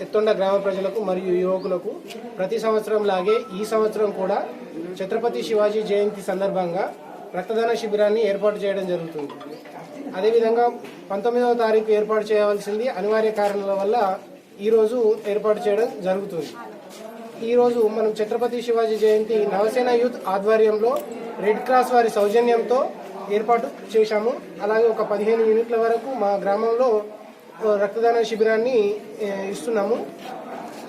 ఎత్తుండ గ్రామ ప్రజలకు మరియు యువకులకు ప్రతి సంవత్సరం లాగే ఈ సంవత్సరం కూడా ఛత్రపతి శివాజీ జయంతి సందర్భంగా రక్తదాన శిబిరాన్ని ఏర్పాటు చేయడం జరుగుతుంది. అదేవిధంగా 19వ తారీఖు ఏర్పాటు చేయవలసింది అనివార్య కారణాల వల్ల ఈరోజు ఏర్పాటు చేయడం జరుగుతుంది. ఈరోజు మనం ఛత్రపతి శివాజీ జయంతి నవసేన యూత్ ఆధ్వర్యంలో రెడ్ క్రాస్ వారి సౌజన్యంతో ఏర్పాటు చేశాము. అలాగే ఒక 15 యూనిట్ల వరకు మా గ్రామంలో రక్తదాన శిబిరాన్ని ఇస్తున్నాము.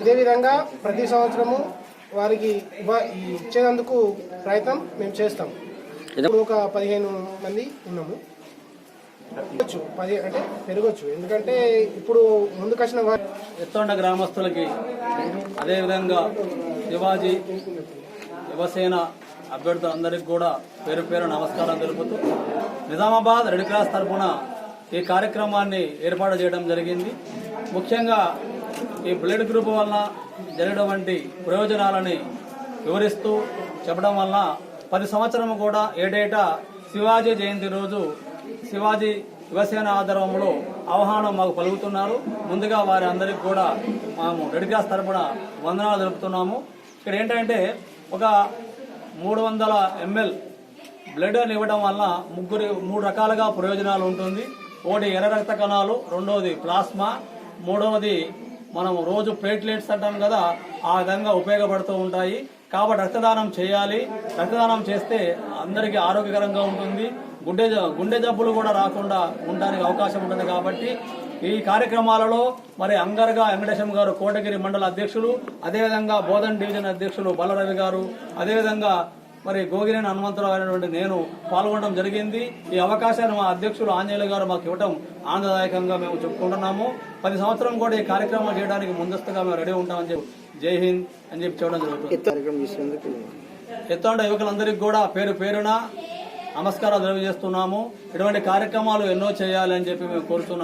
ఇదేవిధంగా ప్రతి సంవత్సరము వారికి ఇచ్చేందుకు ప్రయత్నం మేము చేస్తాం. ఇప్పుడు ఒక 15 మంది ఉన్నాము. అంటే పెరగచ్చు, ఎందుకంటే ఇప్పుడు ముందుకొచ్చిన వారు ఎత్తండ గ్రామస్తులకి అదేవిధంగా శివాజీ యువసేన అభ్యర్థులందరికీ కూడా పేరు పేరు నమస్కారం తెలుపుతూ నిజామాబాద్ రెడ్ క్రాస్ తరఫున ఈ కార్యక్రమాన్ని ఏర్పాటు చేయడం జరిగింది. ముఖ్యంగా ఈ బ్లడ్ గ్రూప్ వలన జరిగినటువంటి ప్రయోజనాలని వివరిస్తూ చెప్పడం వలన 10 సంవత్సరం కూడా ఏడేటా శివాజీ జయంతి రోజు శివాజీ యువసేన ఆధ్వర్యంలో ఆహ్వానం మాకు పలుకుతున్నారు. ముందుగా వారి అందరికీ కూడా మేము రెడ్ క్రాస్ తరఫున వందనాలు తెలుపుతున్నాము. ఇక్కడ ఏంటంటే ఒక 300 ml బ్లడ్ ఇవ్వడం వల్ల 3 రకాలుగా ప్రయోజనాలు ఉంటుంది. ఒకటి ఎర్ర రక్త కణాలు, రెండవది ప్లాస్మా, మూడవది మనం రోజు ప్లేట్లెట్స్ అంటాం కదా, ఆ విధంగా ఉపయోగపడుతూ ఉంటాయి. కాబట్టి రక్తదానం చేయాలి. రక్తదానం చేస్తే అందరికీ ఆరోగ్యకరంగా ఉంటుంది. గుండె జబ్బులు కూడా రాకుండా ఉండడానికి అవకాశం ఉంటుంది. కాబట్టి ఈ కార్యక్రమాలలో మరి అంగర్గా వెంకటేశం గారు కోటగిరి మండల అధ్యక్షులు, అదేవిధంగా బోధన్ డివిజన్ అధ్యక్షులు బలరవి గారు, అదేవిధంగా మరి గోగినేని హనుమంతరావు అయినటువంటి నేను పాల్గొనడం జరిగింది. ఈ అవకాశాన్ని మా అధ్యక్షులు ఆంజనేయులు గారు మాకు ఇవ్వడం ఆనందదాయకంగా మేము చెప్పుకుంటున్నాము. 10 సంవత్సరం కూడా ఈ కార్యక్రమం చేయడానికి ముందస్తుగా మేము రెడీ ఉంటామని చెప్పి జై హింద్ అని చెప్పి చెప్పడం జరుగుతుంది. ఎత్తండ యువకులందరికీ కూడా పేరు పేరున నమస్కారాలు తెలియజేస్తున్నాము. ఇటువంటి కార్యక్రమాలు ఎన్నో చేయాలి అని చెప్పి మేము కోరుతున్నాము.